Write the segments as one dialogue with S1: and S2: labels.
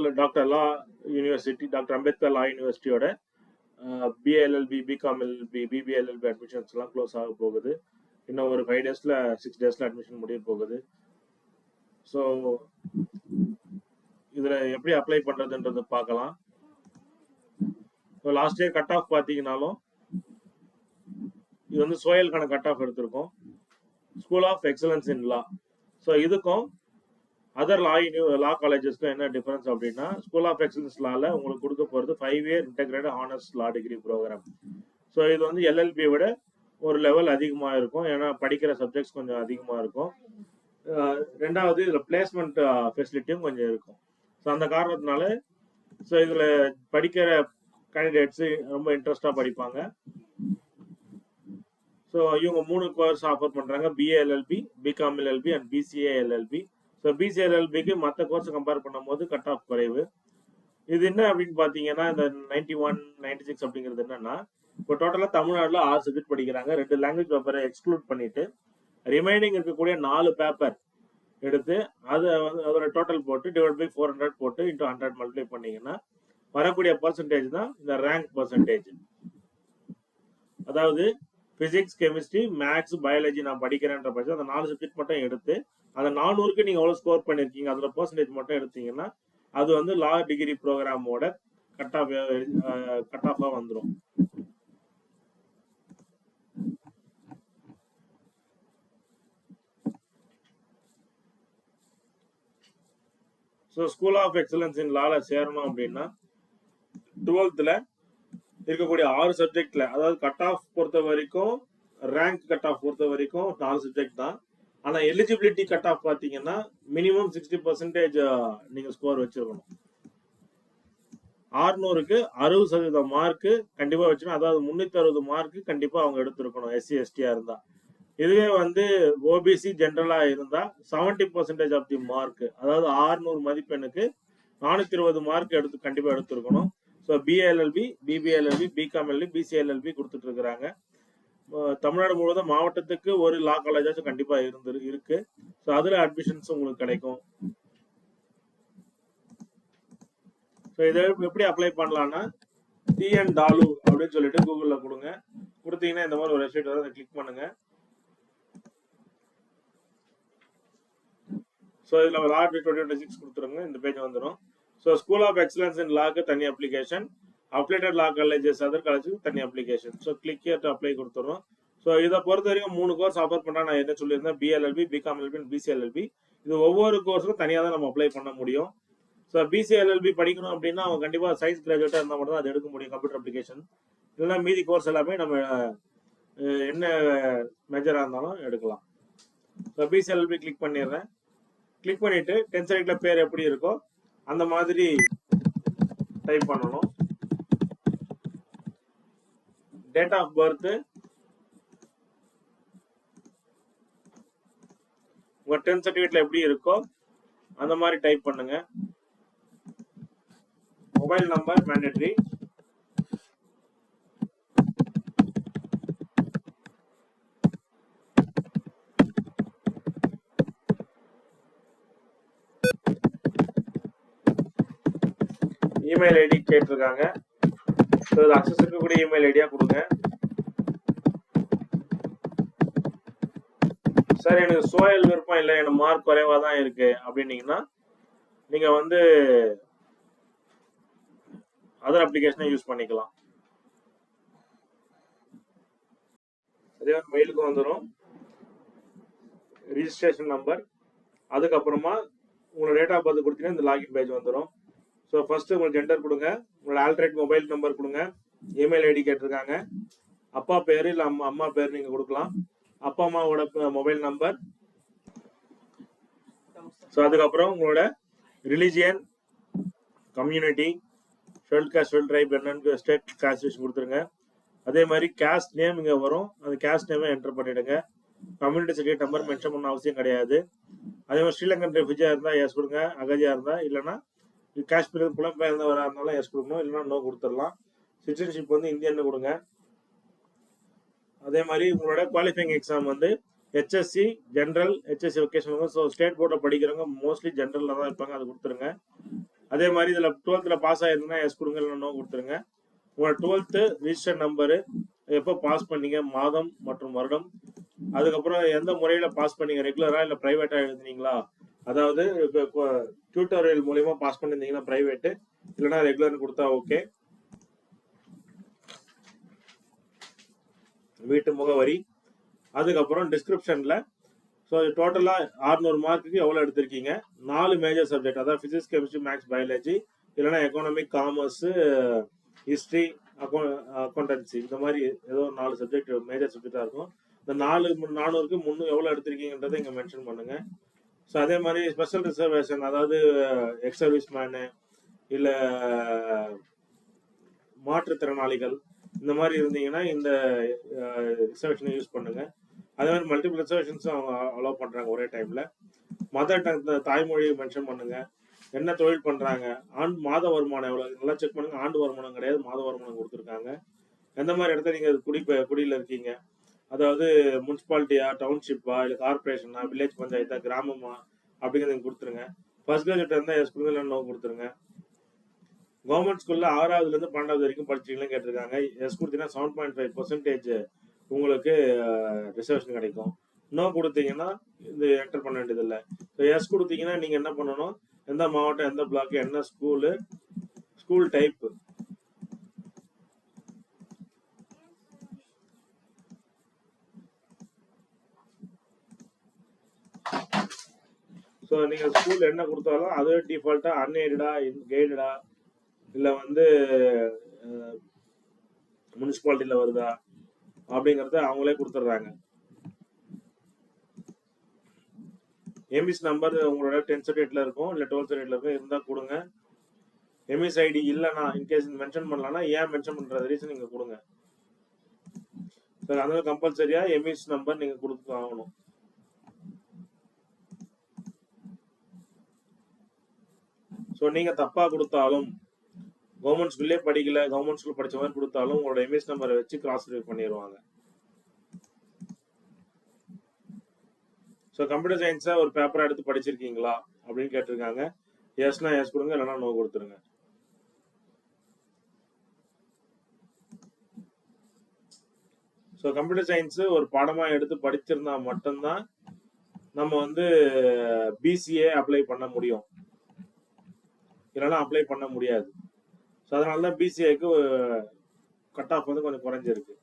S1: Bangalore doctor law university, doctor Ambedkar law யூனிவர்சிட்டியோட BA LLB, BCom LLB, BBA LLB அட்மிஷன்ஸ்லாம் close ஆக போகுது. இன்னும் ஒரு 5 டேஸில் 6 டேஸில் அட்மிஷன் முடிய போகுது. ஸோ இதில் எப்படி அப்ளை பண்ணுறதுன்றது பார்க்கலாம். So last year cut off பார்த்தீங்கன்னாலும் இது வந்து சோயலுக்கான கட் ஆஃப் எடுத்திருக்கோம், school of excellence in law. So இதுக்கும் அதர் லா காலேஜஸ்க்கும் என்ன டிஃபரன்ஸ் அப்படின்னா, ஸ்கூல் ஆஃப் எக்ஸலன்ஸ் லால உங்களுக்கு கொடுக்க போகிறது 5 year integrated honours law degree program. So இது வந்து எல்எல்பி விட ஒரு லெவல் அதிகமாக இருக்கும், ஏன்னா படிக்கிற சப்ஜெக்ட்ஸ் கொஞ்சம் அதிகமாக இருக்கும். ரெண்டாவது இதில் பிளேஸ்மெண்ட் ஃபெசிலிட்டியும் கொஞ்சம் இருக்கும். ஸோ அந்த காரணத்தினால ஸோ இதில் படிக்கிற கேண்டிடேட்ஸு ரொம்ப இன்ட்ரெஸ்டாக படிப்பாங்க. ஸோ இவங்க 3 கோர்ஸ் ஆஃபர் பண்ணுறாங்க, BA LLB, BCom LLB and BCA LLB. So பிசிஏஎல்எல்பிக்கு மற்ற கோர்ஸை கம்பேர் பண்ணும்போது கட் ஆஃப் குறைவு. இது என்ன அப்படின்னு பார்த்தீங்கன்னா, இந்த 91, 96 அப்படிங்கிறது என்னன்னா, இப்போ டோட்டலாக தமிழ்நாட்டில் 6 சப்ஜெக்ட் படிக்கிறாங்க. 2 லாங்குவேஜ் பேப்பரை எக்ஸ்க்ளூட் பண்ணிட்டு ரிமைனிங் இருக்கக்கூடிய 4 பேப்பர் எடுத்து அதை வந்து அதோட டோட்டல் போட்டு டிவைட் பை 400 போட்டு இன்டூ 100 மல்டிப்ளை பண்ணீங்கன்னா வரக்கூடிய பர்சன்டேஜ் தான் இந்த ரேங்க் பர்சன்டேஜ். அதாவது பிசிக்ஸ், கெமிஸ்ட்ரி, மேக்ஸ், பயாலஜி நான் படிக்கிறேன்ற பட்சம் அந்த 4 சப்ஜெக்ட் மட்டும் எடுத்து அந்த 400க்கு நீங்கள் எவ்வளோ ஸ்கோர் பண்ணியிருக்கீங்க அதோட பர்சன்டேஜ் மட்டும் எடுத்தீங்கன்னா அது வந்து லா டிகிரி ப்ரோக்ராமோட கட் ஆஃபாக வந்துடும். So school of excellence in லால சேரணும் அப்படின்னா 12th இருக்கக்கூடிய 6 சப்ஜெக்ட்ல, அதாவது கட் ஆஃப் பொறுத்த வரைக்கும், ரேங்க் கட் ஆஃப் பொறுத்த வரைக்கும் 4 சப்ஜெக்ட் தான். ஆனால் எலிஜிபிலிட்டி கட் ஆஃப் பார்த்தீங்கன்னா மினிமம் 60% நீங்கள் ஸ்கோர் வச்சிருக்கணும். 600க்கு 60% மார்க்கு கண்டிப்பாக வச்சுக்கணும். அதாவது 360 மார்க்கு கண்டிப்பாக அவங்க எடுத்துருக்கணும் எஸ்சி எஸ்டியாக இருந்தால். இதுவே வந்து ஓபிசி ஜென்ரலாக இருந்தால் 70% ஆஃப் தி மார்க், அதாவது 600 மதிப்பெண்ணுக்கு 420 மார்க் கண்டிப்பாக எடுத்துருக்கணும். So BA LLB, BBA LLB, BCom LLB, BC LLB கொடுத்துட்டு இருக்கிறாங்க. தமிழ்நாடு முழுவதும் மாவட்டத்துக்கு ஒரு லா காலேஜாச்சும் கண்டிப்பாக இருக்கு. ஸோ அதில் அட்மிஷன்ஸ் உங்களுக்கு கிடைக்கும். ஸோ இதை எப்படி அப்ளை பண்ணலான்னா, டிஎன் டாலு அப்படின்னு சொல்லிட்டு கூகுளில் கொடுங்க. கொடுத்தீங்கன்னா இந்த மாதிரி ஒரு வெப்சைட் வரும், அதை கிளிக் பண்ணுங்க. ஸோ இதில் லா 2026 கொடுத்துருங்க, இந்த பேஜ் வந்துடும். So school of excellence in லாக்கு தனி application, applied law colleges other காலேஜுக்கு தனி application. So click to apply கொடுத்துரும். ஸோ இதை பொறுத்த வரைக்கும் 3 கோர்ஸ் ஆஃபர் பண்ணால் நான் என்ன சொல்லியிருந்தேன், பிஎல்எல்பி, பிகாம் எல்எல்பி, பிசிஎல்எல்பி. இது ஒவ்வொரு கோர்ஸுக்கும் தனியாக தான் நம்ம அப்ளை பண்ண முடியும். ஸோ பிசிஎல்எல்பி படிக்கணும் அப்படின்னா அவங்க கண்டிப்பாக சயின்ஸ் கிராஜுவேட்டாக இருந்தால் மட்டும் தான் அது எடுக்க முடியும், கம்ப்யூட்டர் அப்ளிகேஷன். இல்லைன்னா மீதி கோர்ஸ் எல்லாமே நம்ம என்ன மேஜராக இருந்தாலும் எடுக்கலாம். ஸோ பிசிஎல்எல்பி கிளிக் பண்ணிடுறேன். கிளிக் பண்ணிட்டு 10th சைட்ல பேர் எப்படி இருக்கோ அந்த மாதிரி டைப் பண்ணணும். டேட் ஆஃப் பர்த், உங்க 10th சர்டிஃபிகேட்ல எப்படி இருக்கோ அந்த மாதிரி டைப் பண்ணுங்க. Mobile number mandatory. Email ID கேட்டிருக்காங்க. ஸோ இது அக்சஸ் இருக்கக்கூடிய இமெயில் ஐடியா கொடுங்க. சார் எனக்கு சோயல் விருப்பம் இல்லை, எனக்கு மார்க் குறைவா தான் இருக்கு அப்படின்னீங்கன்னா நீங்க வந்து அதர் அப்ளிகேஷனை யூஸ் பண்ணிக்கலாம். அதே மாதிரி மெயிலுக்கு வந்துடும் ரிஜிஸ்ட்ரேஷன் நம்பர், அதுக்கப்புறமா உங்களோட டேட் ஆஃப் பர்த் கொடுத்தீங்கன்னா இந்த லாகின் பேஜ் வந்துடும். ஸோ ஃபர்ஸ்ட் உங்களோட ஜெண்டர் கொடுங்க, உங்களோட ஆல்டர்னேட் மொபைல் நம்பர் கொடுங்க, இமெயில் ஐடி கேட்டிருக்காங்க, அப்பா பேர் இல்லை அம்மா பேர் நீங்கள் கொடுக்கலாம், அப்பா அம்மாவோட மொபைல் நம்பர். ஸோ அதுக்கப்புறம் உங்களோட religion, community, scheduled caste, scheduled tribe என்னன்னு ஸ்டேட் கான்ஸ்டிடியூஷன் கொடுத்துருங்க. அதே மாதிரி கேஸ்ட் நேம் இங்கே வரும், அந்த கேஸ்ட் நேமை என்டர் பண்ணிடுங்க. கம்யூனிட்டி சர்டிஃபிகேட் நம்பர் மென்ஷன் பண்ண அவசியம் கிடையாது. அதே மாதிரி ஸ்ரீலங்கன் ரெஃப்யூஜியா இருந்தால் எஸ் கொடுங்க, அகதியா இருந்தால், இல்லைன்னா காஷ்மீர் புலம்பெயர்ந்தவராக இருந்தாலும் எஸ் கொடுக்கணும், இல்லைன்னா நோ கொடுத்துடலாம். சிட்டிசன்ஷிப் வந்து இந்தியன்னு கொடுங்க. அதே மாதிரி உங்களோட குவாலிஃபைங் எக்ஸாம் வந்து HSC general, HSC vocational. So state போர்டில் படிக்கிறவங்க மோஸ்ட்லி ஜென்ரலில் தான் இருப்பாங்க, அது கொடுத்துருங்க. அதே மாதிரி இதுல 12th பாஸ் ஆயிருந்தீங்கன்னா எஸ் கொடுங்க, இல்லைன்னா நோ கொடுத்துருங்க. உங்களோட 12th ரிஜிஸ்டர் நம்பரு, எப்போ பாஸ் பண்ணீங்க, மாதம் மற்றும் வருடம், அதுக்கப்புறம் எந்த முறையில பாஸ் பண்ணீங்க, ரெகுலரா இல்ல பிரைவேட்டா எழுதுனீங்களா, அதாவது டியூட்டோரியல் மூலியமா பாஸ் பண்ணிருந்தீங்கன்னா பிரைவேட், இல்லைன்னா ரெகுலர் கொடுத்தா ஓகே. வீட்டு முகவரி, அதுக்கப்புறம் டிஸ்கிரிப்ஷன்ல ஸோ டோட்டலா 600 மார்க்குக்கு எவ்வளவு எடுத்திருக்கீங்க, 4 மேஜர் சப்ஜெக்ட், அதாவது பிசிக்ஸ், கெமிஸ்ட்ரி, மேக்ஸ், பயாலஜி, இல்லைன்னா எக்கனாமிக், காமர்ஸ், ஹிஸ்டரி, அக்கௌண்டன்சி, இந்த மாதிரி ஏதோ 4 சப்ஜெக்ட் மேஜர் சப்ஜெக்டா இருக்கும். இந்த 400க்கு 300 எவ்வளவு எடுத்திருக்கீங்கன்றதை இங்க மென்ஷன் பண்ணுங்க. ஸோ அதே மாதிரி ஸ்பெஷல் ரிசர்வேஷன், அதாவது எக்ஸ் சர்வீஸ் மேனு இல்ல மாற்றுத்திறனாளிகள், இந்த மாதிரி இருந்தீங்கன்னா இந்த ரிசர்வேஷனை யூஸ் பண்ணுங்க. அதே மாதிரி மல்டிபிள் ரிசர்வேஷன்ஸும் அவங்க அலோவ் பண்றாங்க ஒரே டைம்ல. மதர் டங் தாய்மொழியை மென்ஷன் பண்ணுங்க. என்ன தொழில் பண்றாங்க, மாத வருமானம் எவ்வளவு நல்லா செக் பண்ணுங்க. ஆண்டு வருமானம் கிடையாது, மாத வருமானம் கொடுத்துருக்காங்க. எந்த மாதிரி இடத்துல நீங்க குடியில இருக்கீங்க, அதாவது முனிசிபாலிட்டியா, டவுன்ஷிப்பா, இல்ல கார்பரேஷனா, வில்லேஜ் பஞ்சாயத்தா, கிராமமா அப்படிங்கிறத கொடுத்துருங்க. ஃபர்ஸ்ட் கிராஜுவேட் இருந்தா எஸ் கொடுங்க, இல்லைன்னா நோ கொடுத்துருங்க. கவர்மெண்ட் ஸ்கூல்ல 6வதுல இருந்து 12வது வரைக்கும் படிச்சீங்களா கேட்டிருக்காங்க. எஸ் கொடுத்தீங்கன்னா 7.5% உங்களுக்கு ரிசர்வேஷன் கிடைக்கும். நோ கொடுத்தீங்கன்னா இது என்டர் பண்ண வேண்டியது இல்லை. எஸ் கொடுத்தீங்கன்னா நீங்க என்ன பண்ணணும், எந்த மாவட்டம், எந்த பிளாக், என்ன ஸ்கூலு, ஸ்கூல் டைப், ஸோ நீங்க ஸ்கூல் என்ன கொடுத்தாலும் அதுவே டிஃபால்ட்டா அன்எய்டடா, கைடடா, இல்ல வந்து முனிசிபாலிட்டியில வருதா அப்படிங்கறத அவங்களே கொடுத்துட்றாங்க. எம்இஸ் நம்பர் உங்களோட 10th சர்டிஃபிகேட்ல இருக்கும், இல்ல 12th சர்டிஃபிகேட்ல இருக்கும், இருந்தா கொடுங்க. எம்இஸ் ஐடி இல்லைன்னா இன்கேஸ் மென்ஷன் பண்ணலாம்னா ஏன் மென்ஷன் பண்ற ரீசன் நீங்க கொடுங்க. அதனால கம்பல்சரியா எம்இஸ் நம்பர் நீங்க கொடுத்து ஆகணும். ஸோ நீங்க தப்பா கொடுத்தாலும், கவர்மெண்ட் ஸ்கூல்லே படிக்கல, கவர்மெண்ட் ஸ்கூல் படிச்ச மாதிரி கொடுத்தாலும் உங்களோட எம்எஸ் நம்பரை வச்சு கிராஸ் வெரிஃபை பண்ணிடுவாங்க. ஸோ கம்ப்யூட்டர் சயின்ஸை ஒரு பேப்பரா எடுத்து படிச்சிருக்கீங்களா அப்படின்னு கேட்டிருக்காங்க. எஸ்னா எஸ் கொடுங்க, இல்லைன்னா நோ கொடுத்துருங்க. ஸோ கம்ப்யூட்டர் சயின்ஸ் ஒரு பாடமா எடுத்து படிச்சிருந்தா மட்டும்தான் நம்ம வந்து பிசிஏ அப்ளை பண்ண முடியும், இல்லைன்னா அப்ளை பண்ண முடியாது. ஸோ அதனால தான் பிசிஏக்கு கட் ஆஃப் வந்து கொஞ்சம் குறைஞ்சிருக்கு.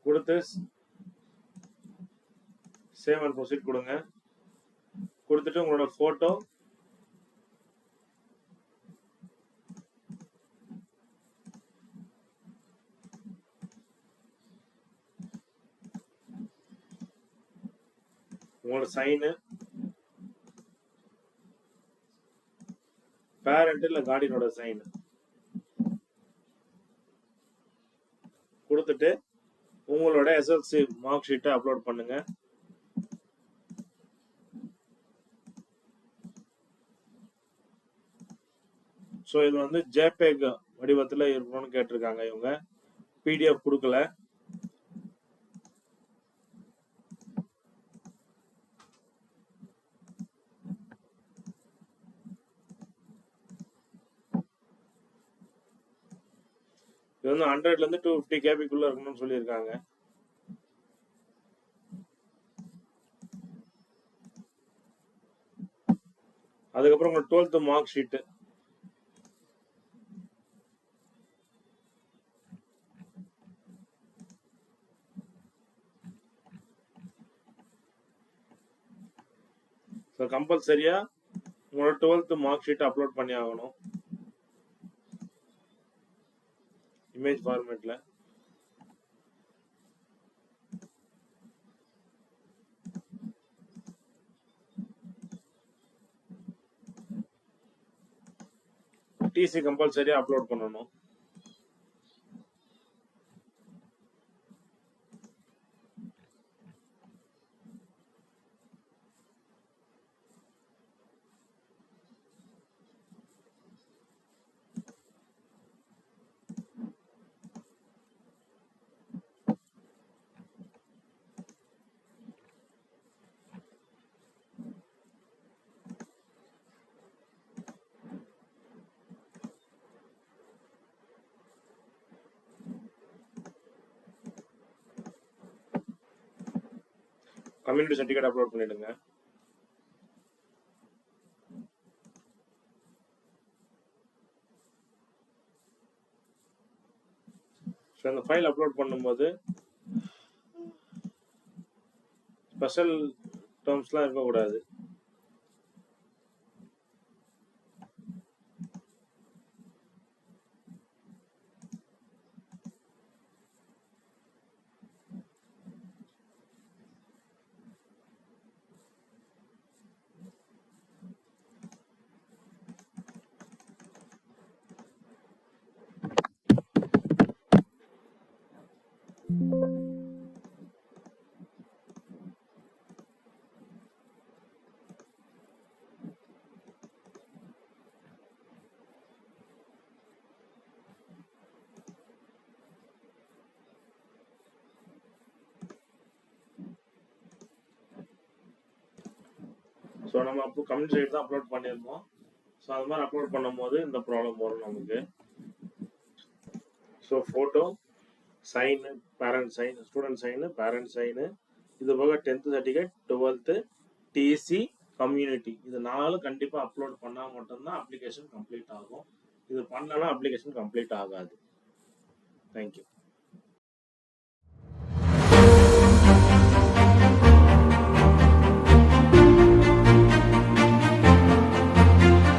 S1: கொடுத்து சேவ் அண்ட் ப்ரொசீட் கொடுங்க. கொடுத்துட்டு உங்களோட போட்டோ, உங்களோட சைனு, பேரண்ட் இல்ல கார்டியனோட சைன் கொடுத்துட்டு உங்களோட எஸ்எல்சி மார்க் ஷீட்டை அப்லோட் பண்ணுங்க. ஸோ இது வந்து ஜேபேக் வடிவத்தில் இருக்கணும்னு கேட்டிருக்காங்க இவங்க, பிடிஎஃப் கொடுக்கல. இது வந்து 100ல இருந்து 250 கேபிக்குள்ள இருக்கணும்னு சொல்லியிருக்காங்க. அதுக்கப்புறம் உங்க 12th மார்க் ஷீட், ஸோ கம்பல்சரியா உங்களோட 12th மார்க் ஷீட் அப்லோட் பண்ணி ஆகணும் இமேஜ் ஃபார்மேட்ல. டிசி கம்பல்சரியா அப்லோட் பண்ணணும். கம்யூனிட்டி சர்டிஃபிகேட் அப்லோட் பண்ணிடுங்க. ஸோ அந்த ஃபைல் அப்லோட் பண்ணும்போது ஸ்பெஷல் டேர்ம்ஸ்லாம் இருக்கக்கூடாது. ஸோ நம்ம அப்போ கம்யூனிட்டி சைட் தான் அப்லோட் பண்ணியிருந்தோம். ஸோ அது மாதிரி அப்லோட் பண்ணும்போது இந்த ப்ராப்ளம் வரும் நமக்கு. So photo, sign, parent sign, student sign, parent sign, இது போக 10th certificate, 12th, DC, community, இது 4 கண்டிப்பாக அப்லோட் பண்ணால் மட்டும்தான் அப்ளிகேஷன் கம்ப்ளீட் ஆகும். இது பண்ணலன்னா அப்ளிகேஷன் கம்ப்ளீட் ஆகாது. தேங்க்யூ.